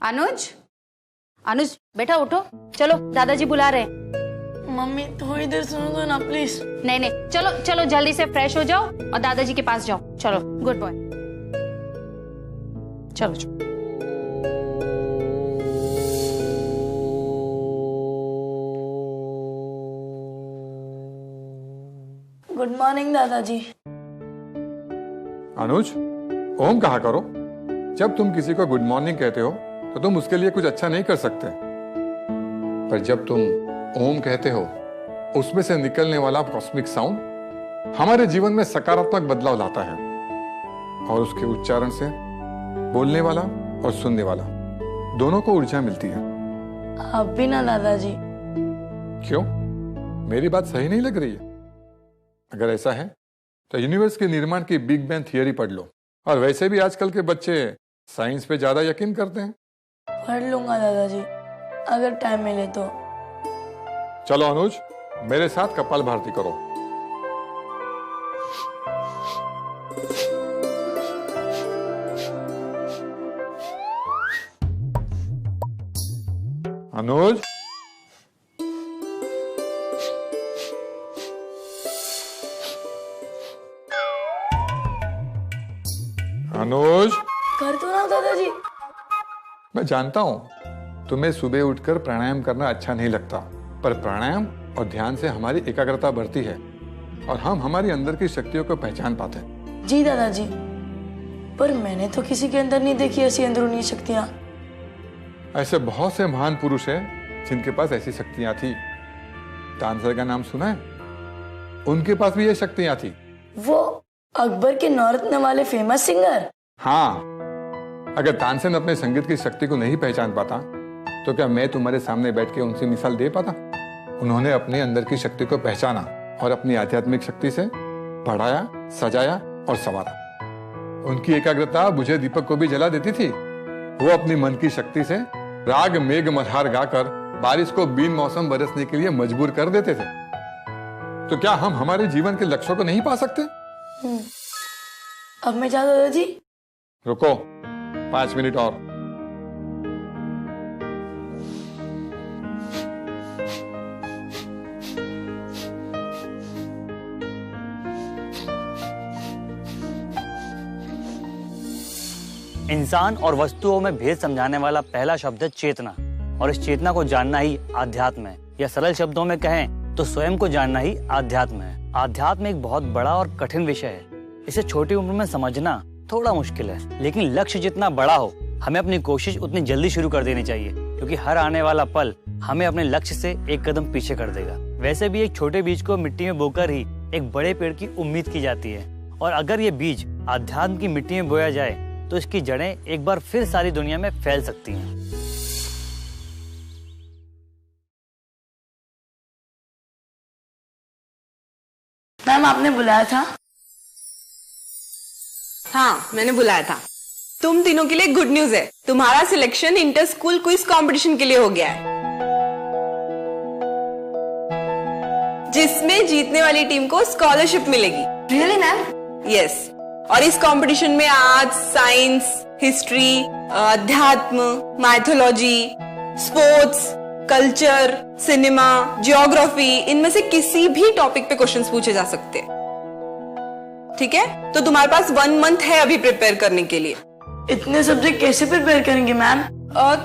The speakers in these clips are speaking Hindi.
अनुज, अनुज बेटा उठो, चलो दादाजी बुला रहे हैं। मम्मी थोड़ी देर सुनो तो ना प्लीज। नहीं नहीं, चलो चलो जल्दी से फ्रेश हो जाओ और दादाजी के पास जाओ। चलो, गुड बॉय। चलो चलो। गुड मॉर्निंग दादाजी। अनुज, ओम कहा करो। जब तुम किसी को गुड मॉर्निंग कहते हो तो तुम उसके लिए कुछ अच्छा नहीं कर सकते, पर जब तुम ओम कहते हो उसमें से निकलने वाला कॉस्मिक साउंड हमारे जीवन में सकारात्मक बदलाव लाता है, और उसके उच्चारण से बोलने वाला और सुनने वाला दोनों को ऊर्जा मिलती है। आप भी ना दादाजी। क्यों, मेरी बात सही नहीं लग रही है? अगर ऐसा है तो यूनिवर्स के निर्माण की बिग बैंग थियरी पढ़ लो। और वैसे भी आजकल के बच्चे साइंस पे ज्यादा यकीन करते हैं। पढ़ लूंगा दादाजी, अगर टाइम मिले तो। चलो अनुज, मेरे साथ कपालभाति करो। अनुज, अनुज, कर तो ना दादाजी। मैं जानता हूं तुम्हें सुबह उठकर प्राणायाम करना अच्छा नहीं लगता, पर प्राणायाम और ध्यान से हमारी एकाग्रता बढ़ती है और हम हमारी अंदर की शक्तियों को पहचान पाते हैं। जी दादाजी, पर मैंने तो किसी के अंदर नहीं देखी ऐसी अंदरूनी शक्तियां। ऐसे बहुत से महान पुरुष हैं जिनके पास ऐसी शक्तियां थी। तानसेन का नाम सुना है? उनके पास भी ये शक्तियां थी। वो अकबर के नौरत्न वाले फेमस सिंगर? हाँ, अगर तानसेन अपने संगीत की शक्ति को नहीं पहचान पाता तो क्या मैं तुम्हारे सामने बैठ के उनसे मिसाल दे पाता? उन्होंने अपने अंदर की शक्ति को पहचाना और अपनी आध्यात्मिक शक्ति से बढ़ाया, सजाया और संवारा। उनकी एकाग्रता बुझे दीपक को भी जला देती थी। वो अपनी मन की शक्ति से राग मेघ मल्हार गाकर बारिश को बिन मौसम बरसने के लिए मजबूर कर देते थे। तो क्या हम हमारे जीवन के लक्ष्यों को नहीं पा सकते? अब मैं जाऊं दादाजी? रुको, 5 मिनट और। इंसान और वस्तुओं में भेद समझाने वाला पहला शब्द है चेतना, और इस चेतना को जानना ही आध्यात्म है, या सरल शब्दों में कहें तो स्वयं को जानना ही आध्यात्म है। आध्यात्म एक बहुत बड़ा और कठिन विषय है। इसे छोटी उम्र में समझना थोड़ा मुश्किल है, लेकिन लक्ष्य जितना बड़ा हो हमें अपनी कोशिश उतनी जल्दी शुरू कर देनी चाहिए, क्योंकि हर आने वाला पल हमें अपने लक्ष्य से एक कदम पीछे कर देगा। वैसे भी एक छोटे बीज को मिट्टी में बोकर ही एक बड़े पेड़ की उम्मीद की जाती है, और अगर ये बीज आध्यात्म की मिट्टी में बोया जाए तो इसकी जड़ें एक बार फिर सारी दुनिया में फैल सकती हैं। मैम, आपने बुलाया था? हाँ, मैंने बुलाया था। तुम तीनों के लिए गुड न्यूज है, तुम्हारा selection inter school quiz competition के लिए हो गया है, जिसमें जीतने वाली टीम को स्कॉलरशिप मिलेगी। Really ma'am? यस। और इस कंपटीशन में आर्ट्स, साइंस, हिस्ट्री, अध्यात्म, mythology, sports, culture, cinema, geography, इनमें से किसी भी टॉपिक पे क्वेश्चंस पूछे जा सकते हैं। ठीक है, तो तुम्हारे पास 1 मंथ है अभी प्रिपेयर करने के लिए। इतने सब्जेक्ट कैसे प्रिपेयर करेंगे मैम?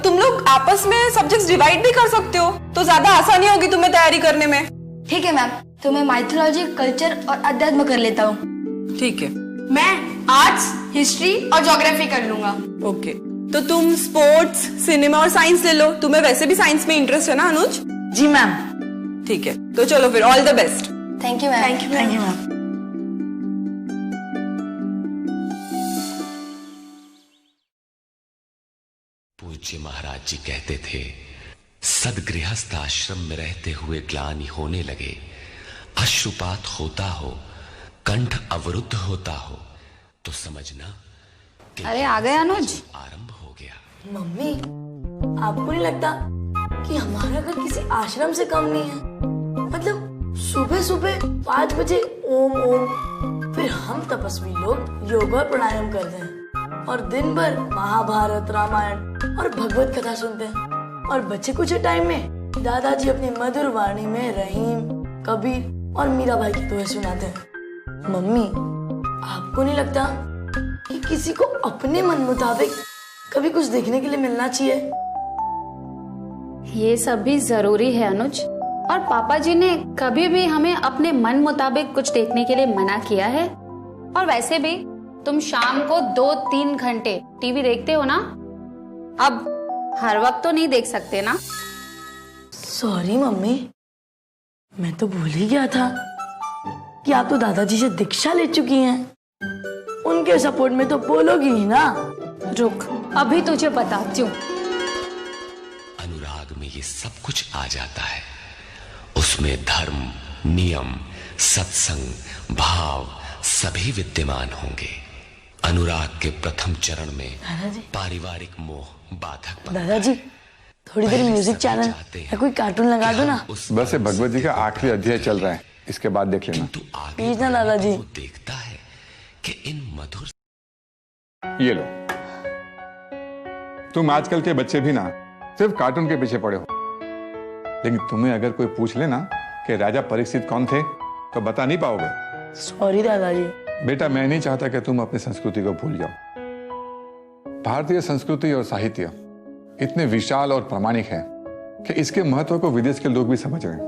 तुम लोग आपस में सब्जेक्ट्स डिवाइड भी कर सकते हो, तो ज्यादा आसानी होगी तुम्हें तैयारी करने में। ठीक है मैम, तो मैं माइथोलॉजी, कल्चर और अध्यात्म कर लेता हूँ। ठीक है। मैं आर्ट्स, हिस्ट्री और ज्योग्राफी कर लूंगा। ओके, तो तुम स्पोर्ट्स, सिनेमा और साइंस ले लो। तुम्हें वैसे भी साइंस में इंटरेस्ट है ना अनुज? जी मैम। ठीक है, तो चलो फिर, all the best. Thank you ma'am. Thank you ma'am. पूज्य महाराज जी कहते थे, सदगृहस्थ आश्रम में रहते हुए ग्लानि होने लगे, अश्रुपात होता हो, कंठ अवरुद्ध होता हो, तो समझना कि अरे आ गए अनुज। आरंभ हो गया। मम्मी, आपको नहीं लगता कि हमारा घर किसी आश्रम से कम नहीं है? मतलब सुबह सुबह 5 बजे ओम ओम, फिर हम तपस्वी लोग योगा और प्राणायाम करते हैं और दिन भर महाभारत, रामायण और भगवत कथा सुनते हैं, और बचे कुछ टाइम में दादाजी अपनी मधुर वाणी में रहीम, कबीर और मीरा भाई की दोहे सुनाते हैं। मम्मी, आपको नहीं लगता कि किसी को अपने मन मुताबिक कभी कुछ देखने के लिए मिलना चाहिए? ये सब भी जरूरी है अनुज, और पापा जी ने कभी भी हमें अपने मन मुताबिक कुछ देखने के लिए मना किया है। और वैसे भी तुम शाम को 2-3 घंटे टीवी देखते हो ना, अब हर वक्त तो नहीं देख सकते ना। सॉरी मम्मी, मैं तो भूल ही गया था कि आप तो दादाजी से दीक्षा ले चुकी हैं। उनके सपोर्ट में तो बोलोगी ही ना। रुक, अभी तुझे बताती हूँ। अनुराग में ये सब कुछ आ जाता है। उसमें धर्म, नियम, सत्संग, भाव सभी विद्यमान होंगे। अनुराग के प्रथम चरण में पारिवारिक मोह बाधक बनता है। दादाजी, थोड़ी देर म्यूजिक चैनल या कोई कार्टून लगा दो ना। बस ये भगवत जी का आखिरी अध्याय चल रहा है, इसके बाद देख लेना। तू आगे प्लीज ना दादाजी। वो देखता है कि इन मधुर। ये लो, तुम आजकल के बच्चे भी ना सिर्फ कार्टून के पीछे पड़े हो, लेकिन तुम्हें अगर कोई पूछ ले ना कि राजा परीक्षित कौन थे, तो बता नहीं पाओगे। सॉरी दादाजी। बेटा, मैं नहीं चाहता कि तुम अपनी संस्कृति को भूल जाओ। भारतीय संस्कृति और साहित्य इतने विशाल और प्रामाणिक है कि इसके महत्व को विदेश के लोग भी समझ रहे हैं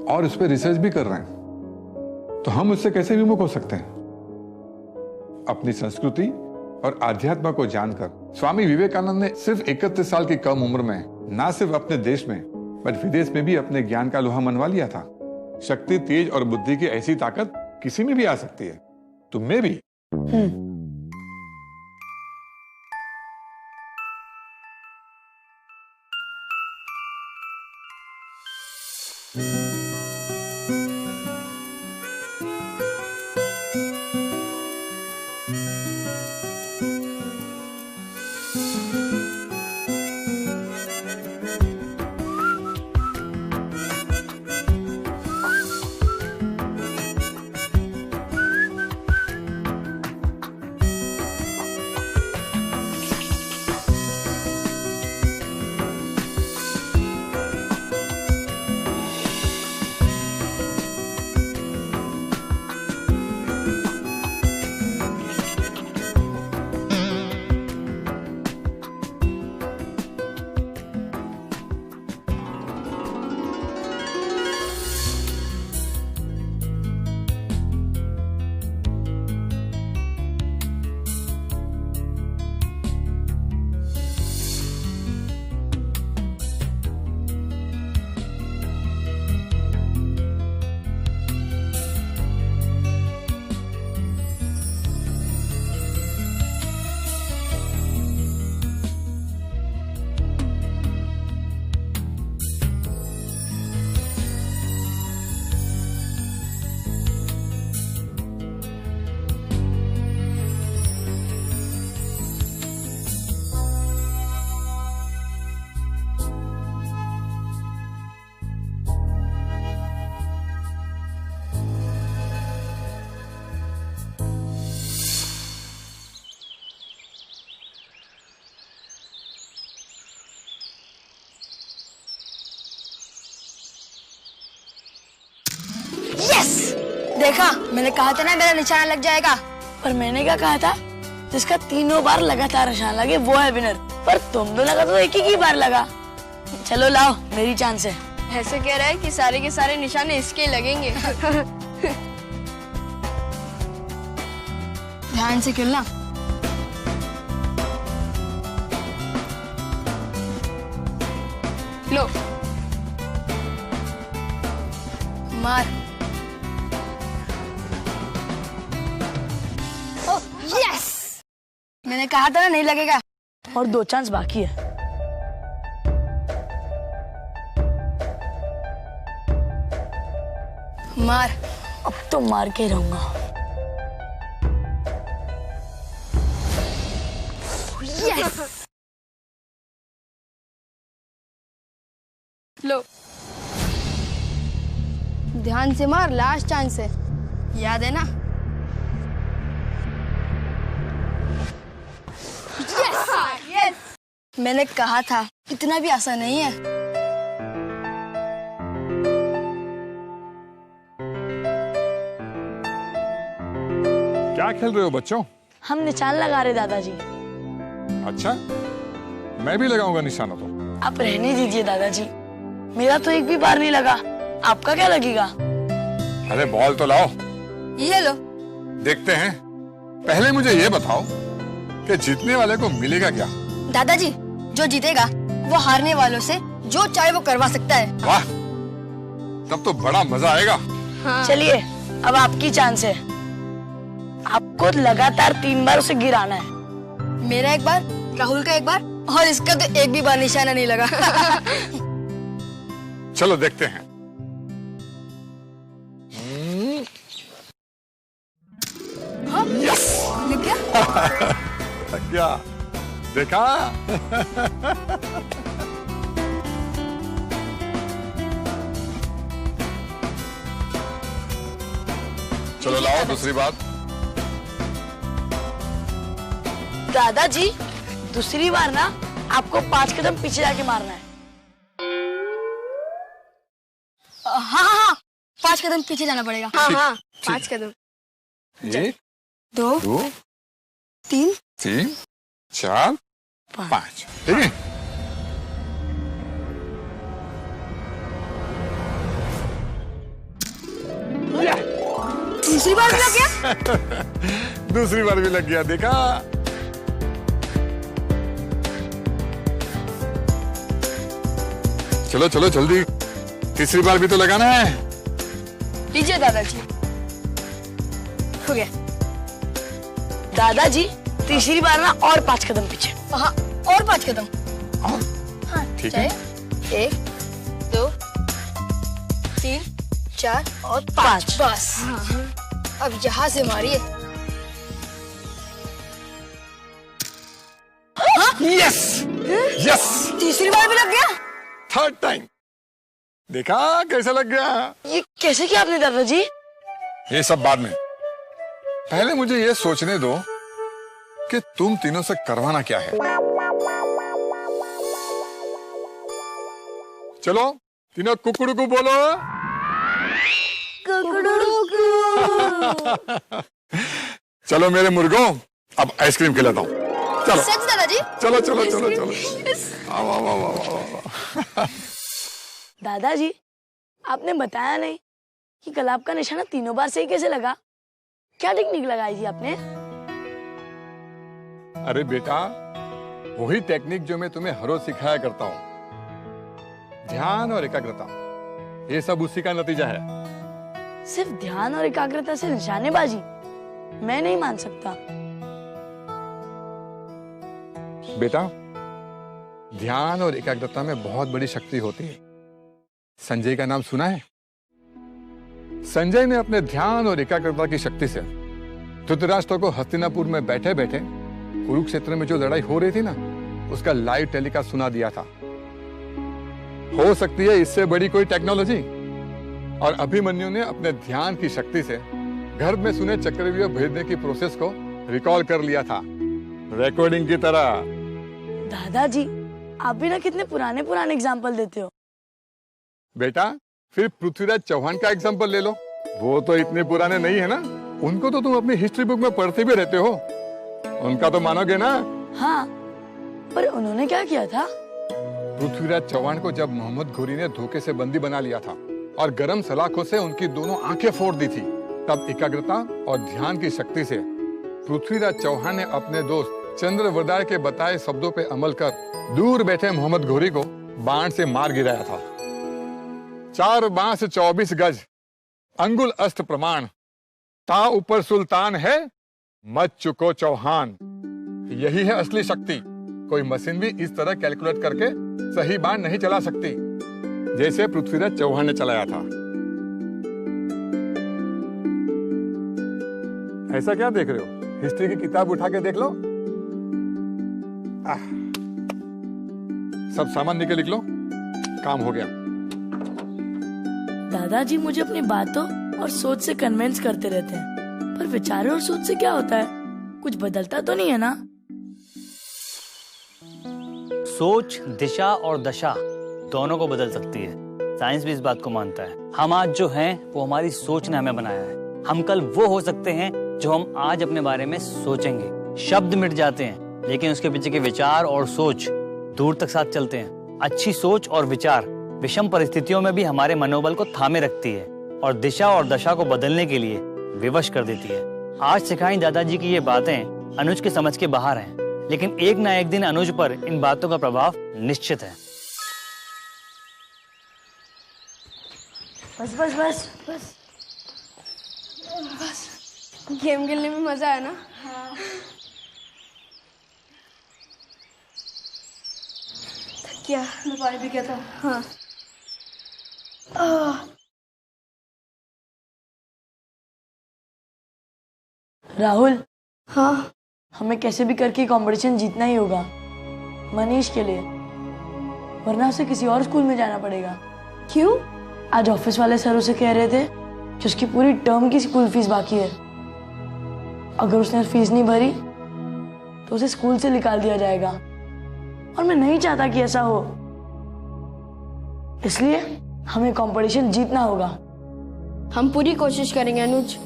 और उस पर रिसर्च भी कर रहे हैं। तो हम उससे कैसे विमुख हो सकते हैं? अपनी संस्कृति और आध्यात्म को जानकर स्वामी विवेकानंद ने सिर्फ 31 साल की कम उम्र में ना सिर्फ अपने देश में बट विदेश में भी अपने ज्ञान का लोहा मनवा लिया था। शक्ति, तेज और बुद्धि की ऐसी ताकत किसी में भी आ सकती है, तुम में भी। देखा, मैंने कहा था ना मेरा निशाना लग जाएगा। पर मैंने क्या कहा था? जिसका 3 बार लगातार निशान लगे वो है विनर। पर तुम दोनों का तो एक ही बार लगा। चलो लाओ, मेरी चांस है। ऐसे कह रहा है कि सारे के सारे निशाने इसके लगेंगे। ध्यान से खेलना। लो, मार। यस, मैंने कहा था ना नहीं लगेगा। और 2 चांस बाकी है। मार। अब तो मार के रहूंगा। यस। लो, ध्यान से मार, लास्ट चांस है, याद है ना? यस। मैंने कहा था इतना भी आसान नहीं है। क्या खेल रहे हो बच्चों? हम निशान लगा रहे दादाजी। अच्छा, मैं भी लगाऊंगा निशाना तो। आप रहने दीजिए दादाजी, मेरा तो एक भी बार नहीं लगा, आपका क्या लगेगा? अरे बॉल तो लाओ, ये लो। देखते हैं। पहले मुझे ये बताओ कि जीतने वाले को मिलेगा क्या? दादाजी, जो जीतेगा वो हारने वालों से जो चाहे वो करवा सकता है। वाह, तब तो बड़ा मजा आएगा। चलिए, अब आपकी चांस है। आपको लगातार 3 बार उसे गिराना है। मेरा एक बार, राहुल का एक बार, और इसका तो एक भी बार निशाना नहीं लगा। चलो देखते हैं। यस, लग गया? लग गया। देखा? चलो लाओ दूसरी बात। दादाजी, दूसरी बार ना आपको 5 कदम पीछे जाके मारना है। हाँ, 5 कदम पीछे जाना पड़ेगा। हाँ, 5 कदम। 1 2 2 3 3 4 5, ठीक है? दूसरी बार भी लग गया? दूसरी बार भी लग गया, देखा? चलो चलो जल्दी, तीसरी बार भी तो लगाना है। लीजिए दादाजी, हो गया। दादाजी, तीसरी बार ना और 5 कदम पीछे। हाँ, और 5 कदम। हाँ, ठीक है। 1 2 3 4 और 5, बस। अब यहाँ से मारिए। यस यस, तीसरी बार भी लग गया? Third time. देखा कैसा लग गया? ये कैसे किया आपने दादाजी? ये सब बाद में, पहले मुझे ये सोचने दो कि तुम तीनों से करवाना क्या है। चलो तीनों कुकड़ू बोलो। चलो मेरे मुर्गों, अब आइसक्रीम खिलाता हूँ। चलो सच दादाजी? चलो चलो चलो चलो। आओ आओ आओ आओ आओ। दादाजी, आपने बताया नहीं कि कल आपका निशाना 3 बार सही कैसे लगा? क्या टेक्निक लगाई थी आपने? अरे बेटा, वही टेक्निक जो मैं तुम्हें हर रोज सिखाया करता हूँ, ध्यान और एकाग्रता। ये सब उसी का नतीजा है। सिर्फ ध्यान और एकाग्रता से निशानेबाजी? मैं नहीं मान सकता। बेटा, ध्यान और एकाग्रता में बहुत बड़ी शक्ति होती है। संजय का नाम सुना है? संजय ने अपने ध्यान और एकाग्रता की शक्ति से धृतराष्ट्र को हस्तिनापुर में बैठे बैठे कुरुक्षेत्र में जो लड़ाई हो रही थी ना, उसका लाइव टेलीकास्ट सुना दिया था। हो सकती है इससे बड़ी कोई टेक्नोलॉजी। और अभिमन्यु ने अपने ध्यान की शक्ति से गर्भ में सुने चक्रव्यूह भेदने की प्रोसेस को रिकॉल कर लिया था, रिकॉर्डिंग की तरह। दादाजी, आप भी ना कितने पुराने पुराने एग्जाम्पल देते हो। बेटा, फिर पृथ्वीराज चौहान का एग्जाम्पल ले लो, वो तो इतने पुराने नहीं है ना। उनको तो तुम अपनी हिस्ट्री बुक में पढ़ते भी रहते हो, उनका तो मानोगे ना? हाँ, पर उन्होंने क्या किया था? पृथ्वीराज चौहान को जब मोहम्मद घोरी ने धोखे से बंदी बना लिया था और गरम सलाखों से उनकी दोनों आंखें फोड़ दी थी, तब एकाग्रता और ध्यान की शक्ति से पृथ्वीराज चौहान ने अपने दोस्त चंद्रवरदाय के बताए शब्दों पे अमल कर दूर बैठे मोहम्मद घोरी को बाण से मार गिराया था। 4 बांस 24 गज, अंगुल अष्ट प्रमाण, ता ऊपर सुल्तान है, मत चुको चौहान। यही है असली शक्ति। कोई मशीन भी इस तरह कैलकुलेट करके सही बाण नहीं चला सकती जैसे पृथ्वीराज चौहान ने चलाया था। ऐसा क्या देख रहे हो? हिस्ट्री की किताब उठा के देख लो। सब सामान निकल लिख लो, काम हो गया। दादाजी मुझे अपनी बातों और सोच से कन्विंस करते रहते हैं, पर विचारों और सोच से क्या होता है? कुछ बदलता तो नहीं है ना? सोच, दिशा और दशा दोनों को बदल सकती है। साइंस भी इस बात को मानता है। हम आज जो हैं वो हमारी सोच ने हमें बनाया है। हम कल वो हो सकते हैं जो हम आज अपने बारे में सोचेंगे। शब्द मिट जाते हैं लेकिन उसके पीछे के विचार और सोच दूर तक साथ चलते हैं। अच्छी सोच और विचार विषम परिस्थितियों में भी हमारे मनोबल को थामे रखती है और दिशा और दशा को बदलने के लिए विवश कर देती है। आज सिखाई दादाजी की ये बातें अनुज के समझ के बाहर हैं, लेकिन एक ना एक दिन अनुज पर इन बातों का प्रभाव निश्चित है। बस बस बस बस बस गेम खेलने में मजा आया ना? हाँ। थक गया, मैं पानी भी गया था। हाँ। राहुल, हाँ हमें कैसे भी करके कंपटीशन जीतना ही होगा, मनीष के लिए, वरना उसे किसी और स्कूल में जाना पड़ेगा। क्यों? आज ऑफिस वाले सर उसे कह रहे थे कि उसकी पूरी टर्म की स्कूल फीस बाकी है। अगर उसने फीस नहीं भरी तो उसे स्कूल से निकाल दिया जाएगा, और मैं नहीं चाहता कि ऐसा हो। इसलिए हमें कंपटीशन जीतना होगा। हम पूरी कोशिश करेंगे अनुज।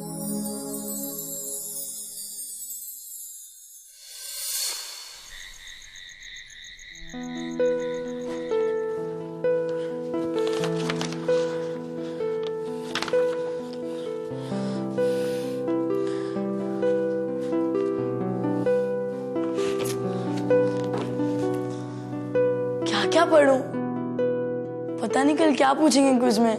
क्या पढ़ूं? पता नहीं कल क्या पूछेंगे क्विज में।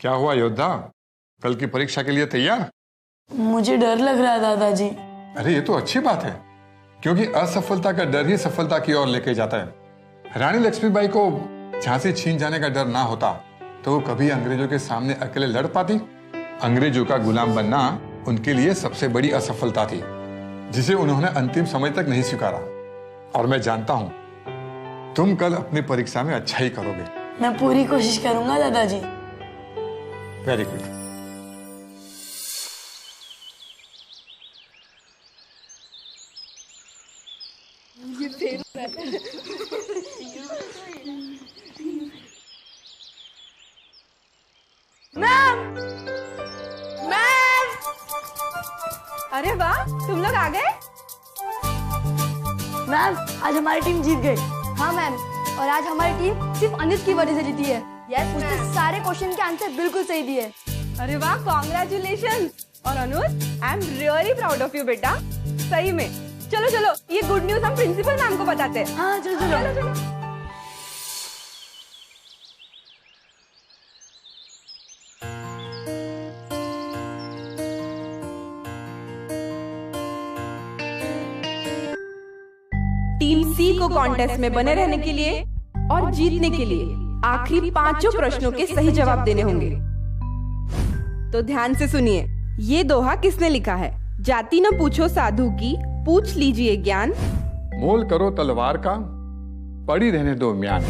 क्या हुआ योद्धा, कल की परीक्षा के लिए तैयार? मुझे डर लग रहा है दादाजी। अरे ये तो अच्छी बात है, क्योंकि असफलता का डर ही सफलता की ओर लेके जाता है। रानी लक्ष्मीबाई को झांसी छीन जाने का डर ना होता तो वो कभी अंग्रेजों के सामने अकेले लड़ पाती। अंग्रेजों का गुलाम बनना उनके लिए सबसे बड़ी असफलता थी, जिसे उन्होंने अंतिम समय तक नहीं स्वीकारा। और मैं जानता हूं तुम कल अपनी परीक्षा में अच्छा ही करोगे। मैं पूरी कोशिश करूंगा दादाजी। Very good. अरे वाह, तुम लोग आ गए। मैम, आज हमारी टीम जीत गई। हाँ मैम, और आज हमारी टीम सिर्फ अनुज की वजह से जीती है। उसने सारे क्वेश्चन के आंसर बिल्कुल सही दिए। अरे वाह, कॉन्ग्रेचुलेशंस। और Anuj, I am really proud of you बेटा, सही में। चलो चलो, ये गुड न्यूज हम प्रिंसिपल मैम को बताते हैं। हाँ चलो चलो चलो चलो। टीम सी को कॉन्टेस्ट में बने रहने के लिए और जीतने के लिए आखिरी 5 प्रश्नों के सही जवाब देने होंगे। तो ध्यान से सुनिए, ये दोहा किसने लिखा है? जाति न पूछो साधु की, पूछ लीजिए ज्ञान। मोल करो तलवार का, पड़ी रहने दो म्यान।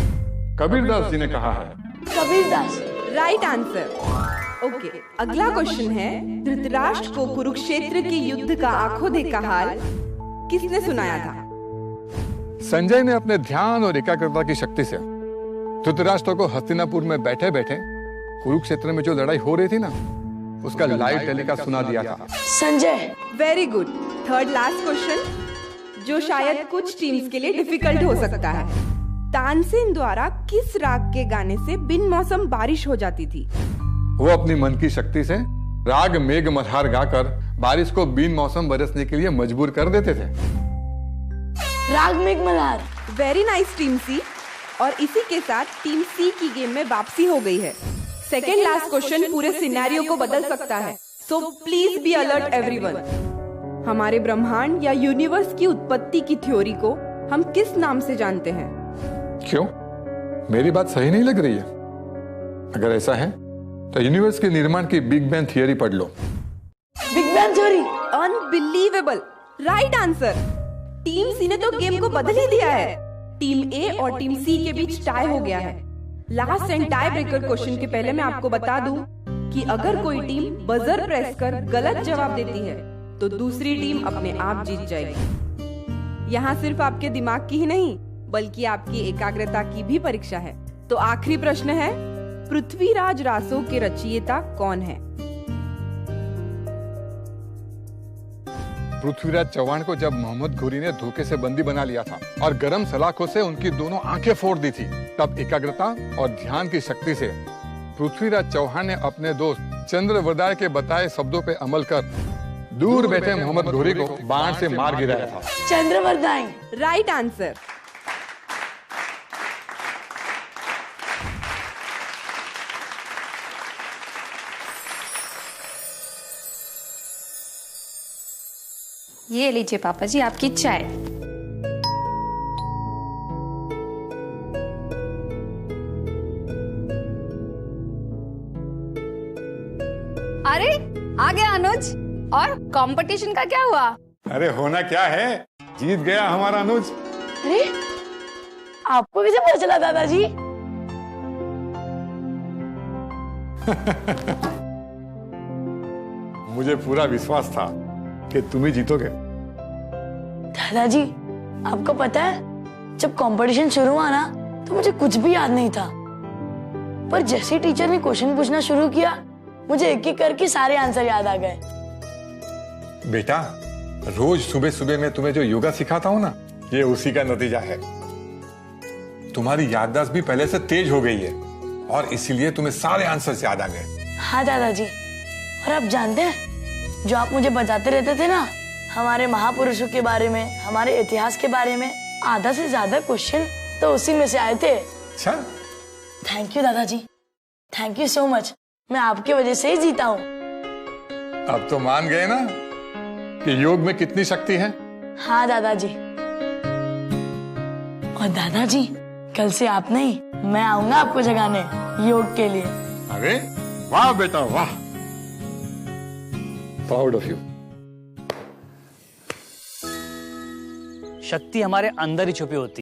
कबीरदास जी ने कहा है। कबीरदास। Right answer. ओके, अगला क्वेश्चन है, धृतराष्ट्र को कुरुक्षेत्र के युद्ध का आंखों देखा हाल किसने सुनाया था? संजय ने अपने ध्यान और एकाग्रता की शक्ति से धृतराष्ट्र को हस्तिनापुर में बैठे बैठे कुरुक्षेत्र में जो लड़ाई हो रही थी ना, उसका लाइव टेलीकास्ट सुना दिया था। Sanjay. Very good. Third last question, जो शायद कुछ टीम्स के लिए डिफिकल्ट हो सकता है। तानसेन द्वारा किस राग के गाने से बिन मौसम बारिश हो जाती थी? वो अपनी मन की शक्ति से राग मेघ मल्हार गाकर बारिश को बिन मौसम बरसने के लिए मजबूर कर देते थे। राग मेघ मल्हार। वेरी नाइस टीम सी। और इसी के साथ टीम सी की गेम में वापसी हो गई है। सेकेंड लास्ट क्वेश्चन पूरे सिनेरियो को बदल सकता है। So please be alert everyone. हमारे ब्रह्मांड या यूनिवर्स की उत्पत्ति की थ्योरी को हम किस नाम से जानते हैं? क्यों, मेरी बात सही नहीं लग रही है? अगर ऐसा है तो यूनिवर्स के निर्माण की बिग बैंग थियरी पढ़ लो। Big bang theory? Unbelievable, right answer. Team C ने तो गेम को बदल ही दिया है। टीम ए और टीम सी के बीच टाई हो गया है। Last and tie breaker question के पहले मैं आपको बता दूं कि अगर कोई टीम बजर प्रेस कर गलत जवाब देती है तो दूसरी टीम अपने आप जीत जाएगी। यहाँ सिर्फ आपके दिमाग की ही नहीं बल्कि आपकी एकाग्रता की भी परीक्षा है। तो आखिरी प्रश्न है, पृथ्वीराज रासो के रचयिता कौन है? पृथ्वीराज चौहान को जब मोहम्मद घोरी ने धोखे से बंदी बना लिया था और गरम सलाखों से उनकी दोनों आंखें फोड़ दी थी, तब एकाग्रता और ध्यान की शक्ति से पृथ्वीराज चौहान ने अपने दोस्त चंद्रवरदाय के बताए शब्दों पे अमल कर दूर बैठे मोहम्मद घोरी को बाण से मार गिराया था। चंद्रवरदाय, राइट आंसर। ये लीजिए पापा जी आपकी चाय। अरे आ गया अनुज। और कंपटीशन का क्या हुआ? अरे होना क्या है, जीत गया हमारा अनुज। अरे आपको कैसे पता चला दादाजी? मुझे पूरा विश्वास था कि तुम ही जीतोगे। दादाजी आपको पता है, जब कंपटीशन शुरू हुआ ना तो मुझे कुछ भी याद नहीं था, पर जैसे टीचर ने क्वेश्चन पूछना शुरू किया मुझे एक एक करके सारे आंसर याद आ गए। बेटा, रोज सुबह सुबह मैं तुम्हें जो योगा सिखाता हूँ ना, ये उसी का नतीजा है। तुम्हारी याददाश्त भी पहले से तेज हो गई है और इसीलिए तुम्हें सारे आंसर याद आ गए। हाँ दादाजी, और आप जानते हैं जो आप मुझे बताते रहते थे ना हमारे महापुरुषों के बारे में, हमारे इतिहास के बारे में, आधा से ज्यादा क्वेश्चन तो उसी में से आए थे। अच्छा, थैंक यू दादाजी, थैंक यू सो मच। मैं आपकी वजह से ही जीता हूँ। अब तो मान गए ना कि योग में कितनी शक्ति है। हाँ दादाजी। और दादाजी कल से आप नहीं, मैं आऊंगा आपको जगाने योग के लिए। अरे वाह बेटा वाह, प्राउड ऑफ यू। शक्ति हमारे अंदर ही छुपी होती है।